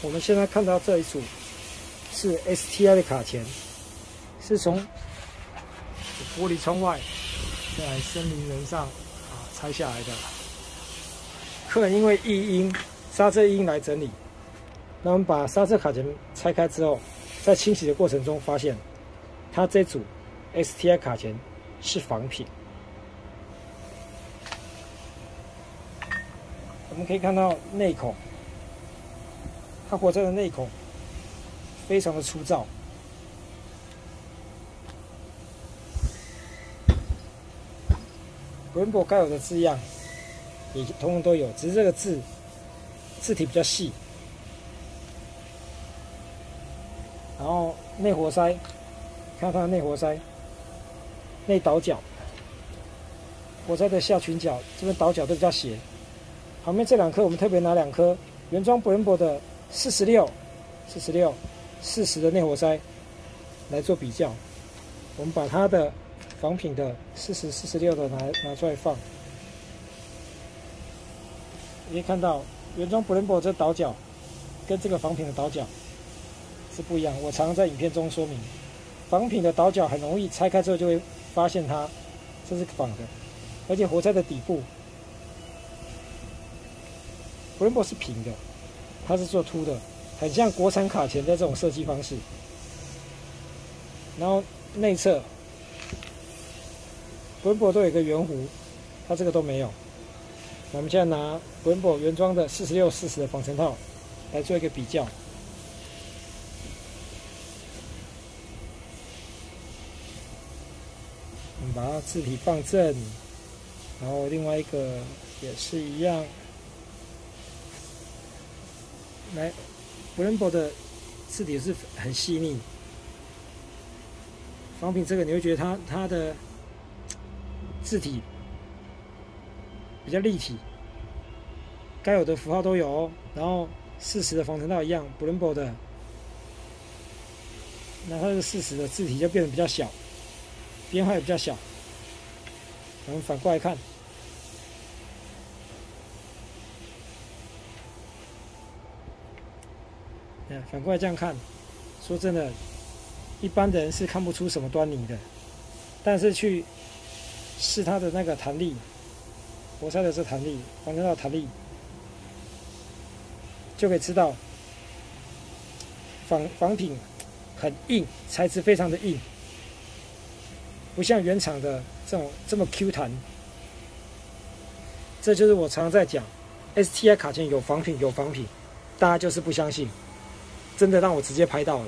我们现在看到这一组是 STI 的卡钳，是从玻璃窗外在森林人上拆下来的。客人因为异音、刹车音来整理，那我们把刹车卡钳拆开之后，在清洗的过程中发现，它这组 STI 卡钳是仿品。我们可以看到内孔，它活塞的内孔非常的粗糙。Brembo 该有的字样也通通都有，只是这个字体比较细。然后内活塞，看它的内活塞、内倒角、活塞的下裙角这边倒角都比较斜。旁边这两颗我们特别拿两颗原装 Brembo 的46、40的内活塞来做比较。我们把它的仿品的40、46的拿出来放，你可以看到原装 Brembo 这倒角跟这个仿品的倒角是不一样。我常常在影片中说明，仿品的倒角很容易拆开之后就会发现它这是仿的，而且活塞的底部 Brembo 是平的，它是做凸的，很像国产卡钳的这种设计方式。然后内侧 Brembo 都有一个圆弧，它这个都没有。我们现在拿 Brembo 原装的46、40的防尘套来做一个比较。我们把它字体放正，然后另外一个也是一样。来 ，Brembo 的字体是很细腻，仿品这个你会觉得它的字体比较立体，该有的符号都有哦。然后40的防尘套一样 ，Brembo 的，那它这个40的字体就变得比较小，编号也比较小。我们反过来看。反过来这样看，说真的，一般的人是看不出什么端倪的，但是去试它的那个弹力，活塞的这弹力，防尘套弹力，就可以知道仿品很硬，材质非常的硬，不像原厂的这么 Q 弹。这就是我常在讲 ，STI 卡钳有仿品，大家就是不相信。真的让我直接拍到了。